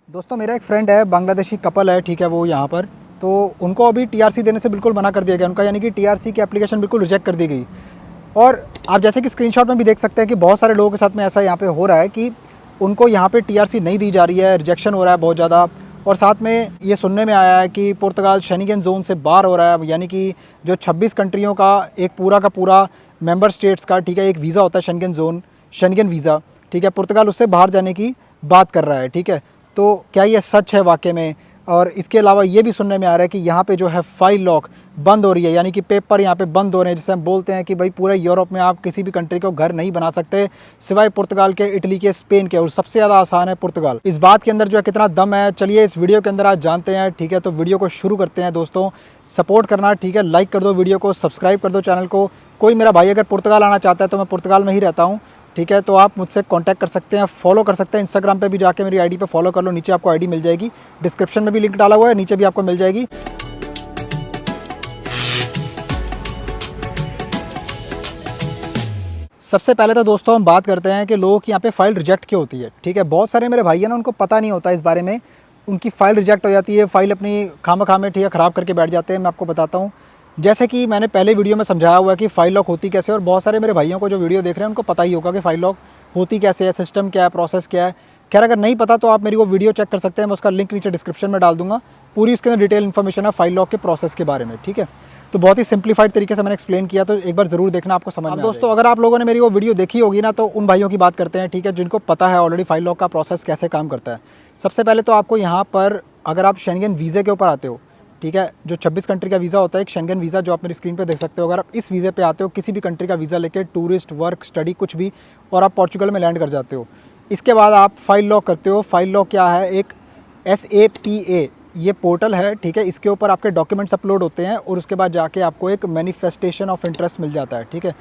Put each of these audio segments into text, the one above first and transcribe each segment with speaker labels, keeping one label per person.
Speaker 1: दोस्तों मेरा एक फ्रेंड है, बांग्लादेशी कपल है, ठीक है। वो यहाँ पर तो उनको अभी टीआरसी देने से बिल्कुल मना कर दिया गया उनका, यानी कि टीआरसी की एप्लीकेशन बिल्कुल रिजेक्ट कर दी गई। और आप जैसे कि स्क्रीनशॉट में भी देख सकते हैं कि बहुत सारे लोगों के साथ में ऐसा यहाँ पे हो रहा है कि उनको यहाँ पे टीआरसी नहीं दी जा रही है, रिजेक्शन हो रहा है बहुत ज़्यादा। और साथ में ये सुनने में आया है कि पुर्तगाल शेंगेन जोन से बाहर हो रहा है, यानी कि जो 26 कंट्रियों का एक पूरा का पूरा मेंबर स्टेट्स का, ठीक है, एक वीज़ा होता है शेंगेन जोन, शेंगेन वीज़ा, ठीक है, पुर्तगाल उससे बाहर जाने की बात कर रहा है, ठीक है। तो क्या ये सच है वाकई में? और इसके अलावा ये भी सुनने में आ रहा है कि यहाँ पे जो है फाइल लॉक बंद हो रही है, यानी कि पेपर यहाँ पे बंद हो रहे हैं, जिसे हम बोलते हैं कि भाई पूरे यूरोप में आप किसी भी कंट्री को घर नहीं बना सकते सिवाय पुर्तगाल के, इटली के, स्पेन के, और सबसे ज़्यादा आसान है पुर्तगाल। इस बात के अंदर जो है कितना दम है, चलिए इस वीडियो के अंदर आज जानते हैं, ठीक है। तो वीडियो को शुरू करते हैं दोस्तों। सपोर्ट करना, ठीक है, लाइक कर दो वीडियो को, सब्सक्राइब कर दो चैनल को। कोई मेरा भाई अगर पुर्तगाल आना चाहता है तो मैं पुर्तगाल में ही रहता हूँ, ठीक है, तो आप मुझसे कांटेक्ट कर सकते हैं, फॉलो कर सकते हैं। इंस्टाग्राम पे भी जाके मेरी आईडी पे फॉलो कर लो, नीचे आपको आईडी मिल जाएगी, डिस्क्रिप्शन में भी लिंक डाला हुआ है, नीचे भी आपको मिल जाएगी। सबसे पहले तो दोस्तों हम बात करते हैं कि लोगों की यहाँ पे फ़ाइल रिजेक्ट क्यों होती है, ठीक है। बहुत सारे मेरे भाई हैं ना, उनको पता नहीं होता इस बारे में, उनकी फ़ाइल रिजेक्ट हो जाती है, फ़ाइल अपनी खाम में, ठीक है, ख़राब करके बैठ जाते हैं। मैं आपको बताता हूँ, जैसे कि मैंने पहले वीडियो में समझाया हुआ है कि फ़ाइल लॉक होती कैसे, और बहुत सारे मेरे भाइयों को जो वीडियो देख रहे हैं उनको पता ही होगा कि फ़ाइल लॉक होती कैसे है, सिस्टम क्या है, प्रोसेस क्या है। खैर अगर नहीं पता तो आप मेरी वो वीडियो चेक कर सकते हैं, मैं उसका लिंक नीचे डिस्क्रिप्शन में डाल दूँगा। पूरी उसके अंदर डिटेल इन्फॉर्मेशन है फ़ाइल लॉक के प्रोसेस के बारे में, ठीक है। तो बहुत ही सिंप्लीफाइड तरीके से मैंने एक्सप्लेन किया, तो एक बार ज़रूर देखना, आपको समझ में आ जाएगा। दोस्तों अगर आप लोगों ने मेरी वो वीडियो देखी होगी ना, तो उन भाइयों की बात करते हैं, ठीक है, जिनको पता है ऑलरेडी फ़ाइल लॉक का प्रोसेस कैसे काम करता है। सबसे पहले तो आपको यहाँ पर अगर आप शेंगेन वीज़े के ऊपर आते हो, ठीक है, जो 26 कंट्री का वीज़ा होता है, एक शेंगेन वीज़ा जो आप मेरी स्क्रीन पे देख सकते हो, अगर आप इस वीज़े पे आते हो, किसी भी कंट्री का वीज़ा लेके, टूरिस्ट, वर्क, स्टडी, कुछ भी, और आप पोर्चुगल में लैंड कर जाते हो, इसके बाद आप फ़ाइल लॉक करते हो। फ़ाइल लॉक क्या है? एक SAPA ये पोर्टल है, ठीक है, इसके ऊपर आपके डॉक्यूमेंट्स अपलोड होते हैं और उसके बाद जाके आपको एक मैनिफेस्टेशन ऑफ इंटरेस्ट मिल जाता है, ठीक है।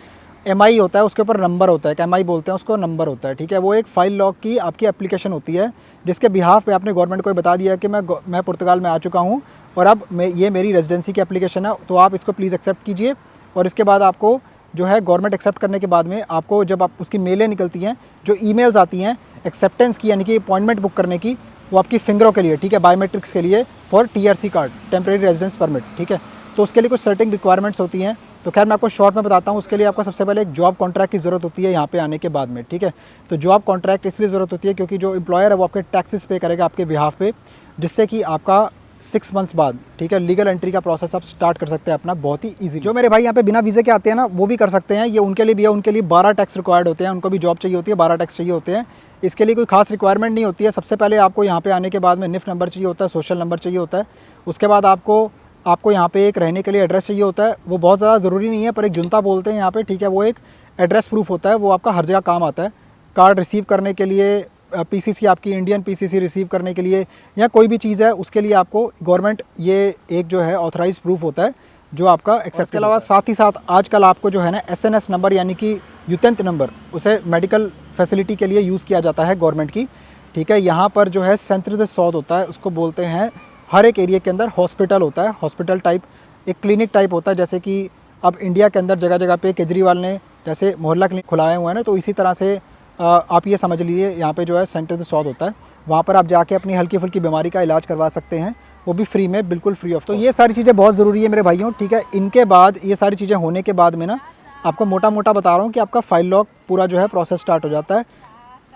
Speaker 1: MI होता है, उसके ऊपर नंबर होता है, एक MI बोलते हैं उसको, नंबर होता है, ठीक है। वो एक फ़ाइल लॉक की आपकी एप्लीकेशन होती है, जिसके बिहाफ पे आपने गवर्नमेंट को बता दिया है कि मैं पुर्तगाल में आ चुका हूँ और अब ये मेरी रेजिडेंसी की एप्लीकेशन है, तो आप इसको प्लीज़ एक्सेप्ट कीजिए। और इसके बाद आपको जो है गवर्नमेंट एक्सेप्ट करने के बाद में आपको जब आप उसकी मेलें निकलती हैं, जो ईमेल्स आती हैं एक्सेप्टेंस की, यानी कि अपॉइंटमेंट बुक करने की, वो आपकी फिंगरों के लिए, ठीक है, बायोमेट्रिक्स के लिए, for TRC card, temporary residence permit, ठीक है। तो उसके लिए कुछ सर्टेन रिक्वायरमेंट्स होती हैं। तो खैर मैं आपको शॉर्ट में बताता हूँ। उसके लिए आपको सबसे पहले एक जॉब कॉन्ट्रैक्ट की ज़रूरत होती है यहाँ पे आने के बाद में, ठीक है। तो जॉब कॉन्ट्रैक्ट इसलिए ज़रूरत होती है क्योंकि जो एम्प्लॉयर है वो आपके टैक्सेस पे करेगा आपके बिहाफ पे, जिससे कि आपका 6 मंथ्स बाद, ठीक है, लीगल एंट्री का प्रोसेस आप स्टार्ट कर सकते हैं अपना बहुत ही ईजी। जो मेरे भाई यहाँ पे बिना वीज़े के आते हैं ना, वो भी कर सकते हैं, ये उनके लिए भी है। उनके लिए 12 टैक्स रिक्वायर्ड होते हैं, उनको भी जॉब चाहिए होती है, 12 टैक्स चाहिए होते हैं। इसके लिए कोई खास रिक्वायरमेंट नहीं होती है। सबसे पहले आपको यहाँ पे आने के बाद में NIF नंबर चाहिए होता है, सोशल नंबर चाहिए होता है। उसके बाद आपको यहाँ पे एक रहने के लिए एड्रेस चाहिए होता है। वो बहुत ज़्यादा ज़रूरी नहीं है, पर एक जुनता बोलते हैं यहाँ पे, ठीक है, वो एक एड्रेस प्रूफ होता है, वो आपका हर जगह काम आता है। कार्ड रिसीव करने के लिए, PCC आपकी इंडियन PCC रिसीव करने के लिए, या कोई भी चीज़ है उसके लिए आपको गवर्नमेंट ये एक जो है ऑथराइज प्रूफ होता है जो आपका एक्सेप्ट। के अलावा साथ ही साथ आजकल आपको जो है ना SNS नंबर, यानी कि युतेंत नंबर, उसे मेडिकल फैसिलिटी के लिए यूज़ किया जाता है गवर्नमेंट की, ठीक है। यहाँ पर जो है सेंटर दे सौद होता है, उसको बोलते हैं। हर एक एरिया के अंदर हॉस्पिटल होता है, हॉस्पिटल टाइप, एक क्लिनिक टाइप होता है। जैसे कि अब इंडिया के अंदर जगह जगह पे केजरीवाल ने जैसे मोहल्ला क्लिनिक खुलाए हुए हैं ना, तो इसी तरह से आप ये समझ लीजिए यहाँ पे जो है सेंटर दे सौद होता है। वहाँ पर आप जाके अपनी हल्की फुल्की बीमारी का इलाज करवा सकते हैं, वो भी फ्री में, बिल्कुल फ्री ऑफ। तो ये सारी चीज़ें बहुत ज़रूरी है मेरे भाइयों, ठीक है। इनके बाद ये सारी चीज़ें होने के बाद में ना, आपको मोटा मोटा बता रहा हूँ कि आपका फ़ाइल लॉक पूरा जो है प्रोसेस स्टार्ट हो जाता है।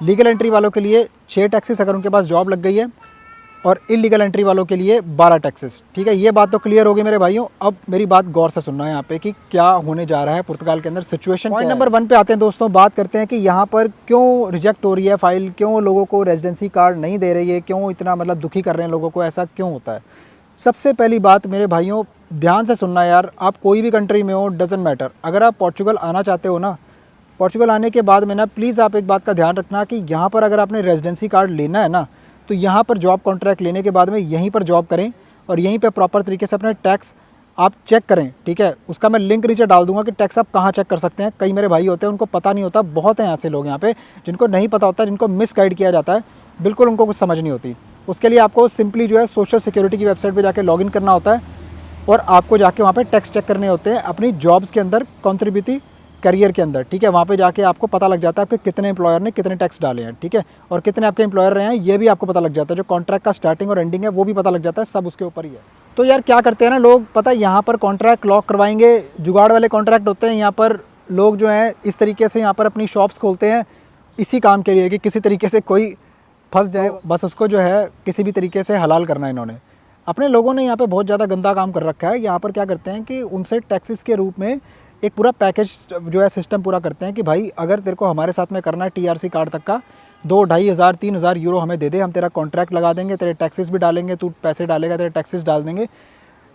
Speaker 1: लीगल एंट्री वालों के लिए 6 टैक्सेस अगर उनके पास जॉब लग गई है, और इलीगल एंट्री वालों के लिए 12 टैक्सेस, ठीक है। ये बात तो क्लियर होगी मेरे भाइयों। अब मेरी बात गौर से सुनना है यहाँ पे कि क्या होने जा रहा है पुर्तगाल के अंदर, सिचुएशन। पॉइंट नंबर 1 पे आते हैं दोस्तों। बात करते हैं कि यहाँ पर क्यों रिजेक्ट हो रही है फ़ाइल, क्यों लोगों को रेजिडेंसी कार्ड नहीं दे रही है, क्यों इतना मतलब दुखी कर रहे हैं लोगों को, ऐसा क्यों होता है। सबसे पहली बात मेरे भाइयों, ध्यान से सुनना यार, आप कोई भी कंट्री में हो, डजेंट मैटर। अगर आप पोर्चुगल आना चाहते हो ना, पोर्चुगल आने के बाद में ना, प्लीज़ आप एक बात का ध्यान रखना कि यहाँ पर अगर आपने रेजिडेंसी कार्ड लेना है ना, तो यहाँ पर जॉब कॉन्ट्रैक्ट लेने के बाद में यहीं पर जॉब करें और यहीं पे प्रॉपर तरीके से अपने टैक्स आप चेक करें, ठीक है। उसका मैं लिंक नीचे डाल दूंगा कि टैक्स आप कहाँ चेक कर सकते हैं। कई मेरे भाई होते हैं उनको पता नहीं होता, बहुत हैं ऐसे लोग यहाँ पे जिनको नहीं पता होता, जिनको मिस गाइड किया जाता है, बिल्कुल उनको कुछ समझ नहीं होती। उसके लिए आपको सिंपली जो है सोशल सिक्योरिटी की वेबसाइट पर जाकर लॉगिन करना होता है और आपको जाके वहाँ पर टैक्स चेक करने होते हैं अपनी जॉब्स के अंदर, करियर के अंदर, ठीक है। वहाँ पे जाके आपको पता लग जाता है आपके कितने एम्प्लॉयर ने कितने टैक्स डाले हैं, ठीक है, और कितने आपके एम्प्लॉयर रहे हैं ये भी आपको पता लग जाता है। जो कॉन्ट्रैक्ट का स्टार्टिंग और एंडिंग है वो भी पता लग जाता है, सब उसके ऊपर ही है। तो यार क्या करते हैं ना लोग, पता है यहाँ पर कॉन्ट्रैक्ट लॉक करवाएंगे, जुगाड़ वाले कॉन्ट्रैक्ट होते हैं। यहाँ पर लोग जो हैं इस तरीके से यहाँ पर अपनी शॉप्स खोलते हैं इसी काम के लिए कि किसी तरीके से कोई फंस जाए, बस उसको जो है किसी भी तरीके से हलाल करना है इन्होंने। अपने लोगों ने यहाँ पे बहुत ज़्यादा गंदा काम कर रखा है। यहाँ पर क्या करते हैं कि उनसे टैक्सेस के रूप में एक पूरा पैकेज जो है सिस्टम पूरा करते हैं कि भाई अगर तेरे को हमारे साथ में करना है टीआरसी कार्ड तक का 2-2,500-3,000 यूरो हमें दे दे, हम तेरा कॉन्ट्रैक्ट लगा देंगे, तेरे टैक्सेस भी डालेंगे, तू पैसे डालेगा तेरे टैक्सेस डाल देंगे।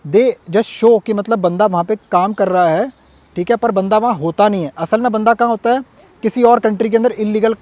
Speaker 1: दे जस्ट शो कि मतलब बंदा वहाँ पे काम कर रहा है, ठीक है, पर बंदा वहाँ होता नहीं है। असल में बंदा कहाँ होता है, किसी और कंट्री के अंदर इलीगल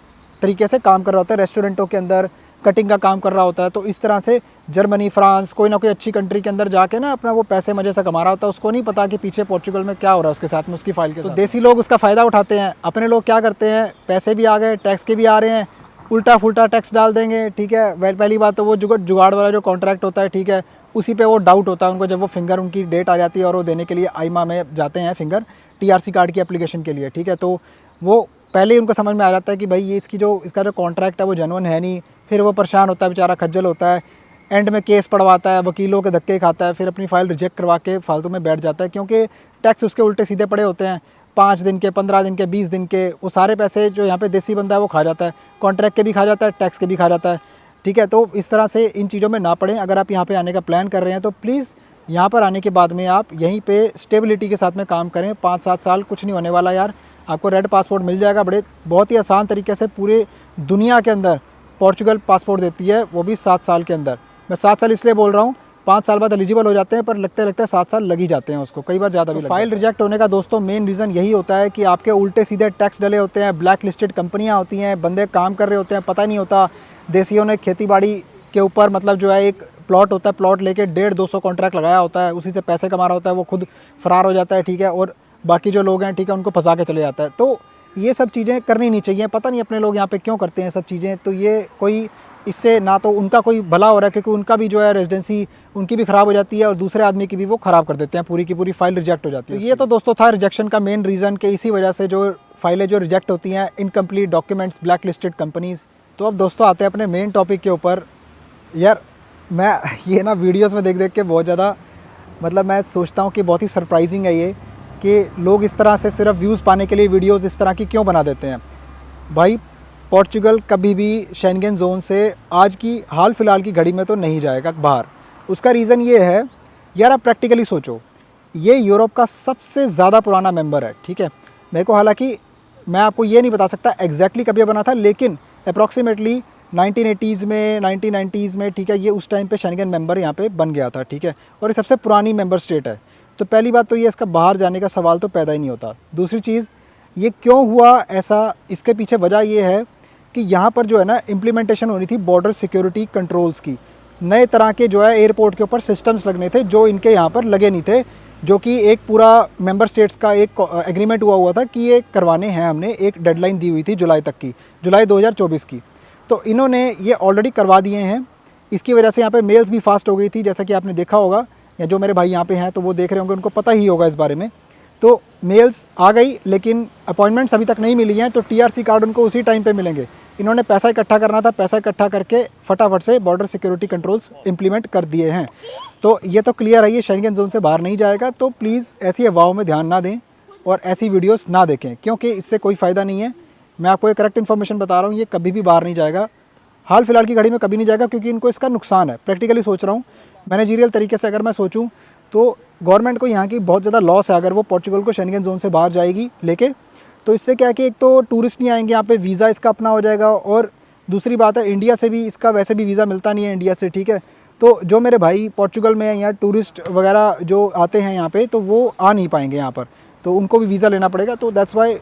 Speaker 1: तरीके से काम कर रहा होता है, रेस्टोरेंटों के अंदर कटिंग का काम कर रहा होता है। तो इस तरह से जर्मनी, फ्रांस, कोई ना कोई अच्छी कंट्री के अंदर जाके ना अपना वो पैसे मजे से कमा रहा होता है। उसको नहीं पता कि पीछे पोर्चुगल में क्या हो रहा है उसके साथ में, उसकी फाइल के साथ। तो देसी लोग उसका फ़ायदा उठाते हैं। अपने लोग क्या करते हैं, पैसे भी आ गए, टैक्स के भी आ रहे हैं, उल्टा फुल्टा टैक्स डाल देंगे, ठीक है। पहली बात तो वो जुगाड़ वाला जो कॉन्ट्रैक्ट होता है, ठीक है, उसी पे वो डाउट होता है उनको। जब वो फिंगर उनकी डेट आ जाती है और वो देने के लिए आईमा में जाते हैं फिंगर टीआरसी कार्ड की एप्लीकेशन के लिए, ठीक है, तो वो पहले ही उनको समझ में आ जाता है कि भाई ये इसका जो कॉन्ट्रैक्ट है वो जेन्युइन है नहीं। फिर वो परेशान होता है बेचारा, खज्जल होता है, एंड में केस पढ़वाता है, वकीलों के धक्के खाता है, फिर अपनी फ़ाइल रिजेक्ट करवा के फालतू में बैठ जाता है, क्योंकि टैक्स उसके उल्टे सीधे पड़े होते हैं। 5 दिन के, 15 दिन के, 20 दिन के, वो सारे पैसे जो यहाँ पे देसी बंदा है वो खा जाता है, कॉन्ट्रैक्ट के भी खा जाता है, टैक्स के भी खा जाता है, ठीक है। तो इस तरह से इन चीज़ों में ना पड़ें। अगर आप यहाँ पे आने का प्लान कर रहे हैं तो प्लीज़ यहाँ पर आने के बाद में आप यहीं पे स्टेबिलिटी के साथ में काम करें। 5-7 साल कुछ नहीं होने वाला यार, आपको रेड पासपोर्ट मिल जाएगा। बहुत ही आसान तरीके से पूरे दुनिया के अंदर पोर्चुगल पासपोर्ट देती है, वो भी 7 साल के अंदर। मैं 7 साल इसलिए बोल रहा हूँ, 5 साल बाद एलिजिबल हो जाते हैं, पर लगते 7 साल लग ही जाते हैं उसको, कई बार ज़्यादा भी। फाइल रिजेक्ट होने का दोस्तों मेन रीज़न यही होता है कि आपके उल्टे सीधे टैक्स डले होते हैं, ब्लैक लिस्टेड कंपनियाँ होती हैं, बंदे काम कर रहे होते हैं, पता नहीं होता। देसियों ने खेती बाड़ी के ऊपर मतलब जो है एक प्लॉट होता है, प्लॉट लेके 150-200 कॉन्ट्रैक्ट लगाया होता है, उसी से पैसे कमा रहा होता है, वो खुद फरार हो जाता है, ठीक है, और बाकी जो लोग हैं, ठीक है, उनको फंसा के चले जाता है। तो ये सब चीज़ें करनी नहीं चाहिए। पता नहीं अपने लोग यहाँ पे क्यों करते हैं सब चीज़ें। तो ये कोई इससे ना तो उनका कोई भला हो रहा है, क्योंकि उनका भी जो है रेजिडेंसी उनकी भी ख़राब हो जाती है और दूसरे आदमी की भी वो ख़राब कर देते हैं, पूरी की पूरी फाइल रिजेक्ट हो जाती है। तो ये तो दोस्तों था रिजेक्शन का मेन रीज़न, कि इसी वजह से जो फाइलें जो रिजेक्ट होती हैं, incomplete documents, black listed companies. तो अब दोस्तों आते हैं अपने मेन टॉपिक के ऊपर। यार मैं ये ना वीडियोज़ में देख के बहुत ज़्यादा मतलब मैं सोचता हूँ कि बहुत ही सरप्राइजिंग है ये, कि लोग इस तरह से सिर्फ व्यूज़ पाने के लिए वीडियोज़ इस तरह की क्यों बना देते हैं। भाई पोर्चुगल कभी भी शेंगेन ज़ोन से आज की हाल फ़िलहाल की घड़ी में तो नहीं जाएगा बाहर। उसका रीज़न ये है यार, आप प्रैक्टिकली सोचो, ये यूरोप का सबसे ज़्यादा पुराना मेंबर है, ठीक है। मेरे को हालांकि मैं आपको ये नहीं बता सकता एग्जैक्टली कब ये बना था, लेकिन अप्रॉक्सीमेटली 1980s में, 1990s में, ठीक है, ये उस टाइम पे शेंगेन मेंबर यहाँ पे बन गया था, ठीक है, और ये सबसे पुरानी मेंबर स्टेट है। तो पहली बात तो ये इसका बाहर जाने का सवाल तो पैदा ही नहीं होता। दूसरी चीज़, ये क्यों हुआ ऐसा, इसके पीछे वजह ये है कि यहाँ पर जो है ना इम्प्लीमेंटेशन होनी थी बॉर्डर सिक्योरिटी कंट्रोल्स की। नए तरह के जो है एयरपोर्ट के ऊपर सिस्टम्स लगने थे जो इनके यहाँ पर लगे नहीं थे, जो कि एक पूरा मेंबर स्टेट्स का एक एग्रीमेंट हुआ था कि ये करवाने हैं। हमने एक डेडलाइन दी हुई थी जुलाई तक की, जुलाई 2024 की। तो इन्होंने ये ऑलरेडी करवा दिए हैं। इसकी वजह से यहाँ पे मेल्स भी फास्ट हो गई थी, जैसा कि आपने देखा होगा, या जो मेरे भाई यहाँ पे हैं तो वो देख रहे होंगे, उनको पता ही होगा इस बारे में। तो मेल्स आ गई, लेकिन अपॉइंटमेंट्स अभी तक नहीं मिली हैं। तो टीआरसी कार्ड उनको उसी टाइम पे मिलेंगे। इन्होंने पैसा इकट्ठा करना था, पैसा इकट्ठा करके फटाफट से बॉर्डर सिक्योरिटी कंट्रोल्स इंप्लीमेंट कर दिए हैं। तो ये तो क्लियर है, ये शेंगेन जोन से बाहर नहीं जाएगा। तो प्लीज़ ऐसी अफवाहों में ध्यान ना दें और ऐसी वीडियोस ना देखें, क्योंकि इससे कोई फ़ायदा नहीं है। मैं आपको एक करेक्ट इन्फॉर्मेशन बता रहा हूँ, ये कभी भी बाहर नहीं जाएगा, हाल फिलहाल की घड़ी में कभी नहीं जाएगा, क्योंकि इनको इसका नुकसान है। प्रैक्टिकली सोच रहा हूँ, मैनेजरियल तरीके से अगर मैं सोचूँ तो गवर्नमेंट को यहाँ की बहुत ज़्यादा लॉस है अगर वो पोर्चुगल को शेंगेन जोन से बाहर जाएगी लेके। तो इससे क्या है कि एक तो टूरिस्ट नहीं आएंगे यहाँ पे, वीज़ा इसका अपना हो जाएगा, और दूसरी बात है इंडिया से भी इसका वैसे भी वीज़ा मिलता नहीं है इंडिया से, ठीक है। तो जो मेरे भाई पोर्चुगल में यहाँ टूरिस्ट वगैरह जो आते हैं यहाँ पे, तो वो आ नहीं पाएंगे यहाँ पर, तो उनको भी वीज़ा लेना पड़ेगा। तो दैट्स वाई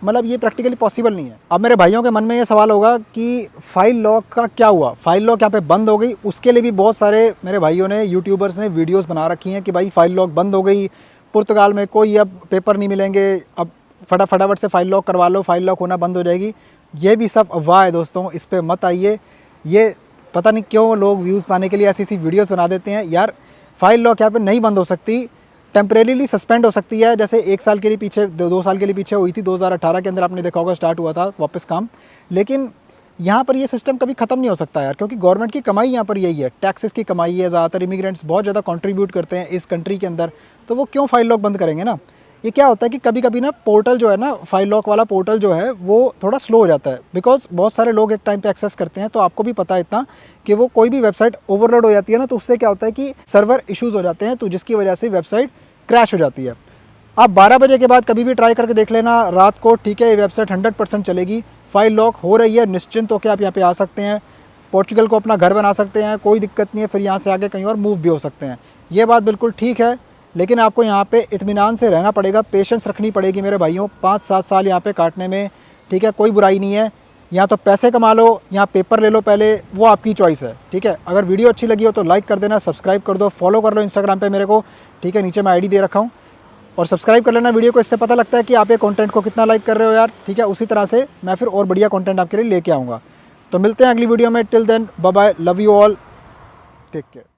Speaker 1: मतलब ये प्रैक्टिकली पॉसिबल नहीं है। अब मेरे भाइयों के मन में ये सवाल होगा कि फाइल लॉक का क्या हुआ, फाइल लॉक यहाँ पे बंद हो गई। उसके लिए भी बहुत सारे मेरे भाइयों ने, यूट्यूबर्स ने वीडियोस बना रखी हैं कि भाई फाइल लॉक बंद हो गई, पुर्तगाल में कोई अब पेपर नहीं मिलेंगे, अब फटाफट से फाइल लॉक करवा लो, फाइल लॉक होना बंद हो जाएगी। ये भी सब अफवाह है दोस्तों, इस पर मत आइए। ये पता नहीं क्यों लोग व्यूज़ पाने के लिए ऐसी वीडियोज़ बना देते हैं। यार फाइल लॉक यहाँ पर नहीं बंद हो सकती। टेम्परेरीली सस्पेंड हो सकती है, जैसे 1 साल के लिए पीछे 2 साल के लिए पीछे हुई थी, 2018 के अंदर आपने देखा होगा स्टार्ट हुआ था वापस काम। लेकिन यहाँ पर ये सिस्टम कभी ख़त्म नहीं हो सकता यार, क्योंकि गवर्नमेंट की कमाई यहाँ पर यही है, टैक्सेस की कमाई है, ज़्यादातर इमिग्रेंट्स बहुत ज़्यादा कंट्रीब्यूट करते हैं इस कंट्री के अंदर, तो वो क्यों फाइल लॉक बंद करेंगे ना। ये क्या होता है कि कभी कभी ना पोर्टल जो है ना, फाइल लॉक वाला पोर्टल जो है वो थोड़ा स्लो हो जाता है, बिकॉज बहुत सारे लोग एक टाइम पे एक्सेस करते हैं। तो आपको भी पता है इतना कि वो कोई भी वेबसाइट ओवरलोड हो जाती है ना, तो उससे क्या होता है कि सर्वर इश्यूज़ हो जाते हैं, तो जिसकी वजह से वेबसाइट क्रैश हो जाती है। आप 12 बजे के बाद कभी भी ट्राई करके देख लेना रात को, ठीक है, ये वेबसाइट 100% चलेगी। फाइल लॉक हो रही है, निश्चिंत होकर आप यहाँ पे आ सकते हैं, पोर्चुगल को अपना घर बना सकते हैं, कोई दिक्कत नहीं है। फिर यहाँ से आगे कहीं और मूव भी हो सकते हैं, ये बात बिल्कुल ठीक है। लेकिन आपको यहाँ पे इत्मीनान से रहना पड़ेगा, पेशेंस रखनी पड़ेगी मेरे भाइयों, 5-7 साल यहाँ पे काटने में, ठीक है। कोई बुराई नहीं है, या तो पैसे कमा लो या पेपर ले लो पहले, वो आपकी चॉइस है, ठीक है। अगर वीडियो अच्छी लगी हो तो लाइक कर देना, सब्सक्राइब कर दो, फॉलो कर लो इंस्टाग्राम पे मेरे को, ठीक है, नीचे मैं आईडी दे रखा हूँ, और सब्सक्राइब कर लेना वीडियो को। इससे पता लगता है कि आप ये कंटेंट को कितना लाइक कर रहे हो यार, ठीक है। उसी तरह से मैं फिर और बढ़िया कंटेंट आपके लिए लेके आऊँगा। तो मिलते हैं अगली वीडियो में, till then bye bye, love you all, take care.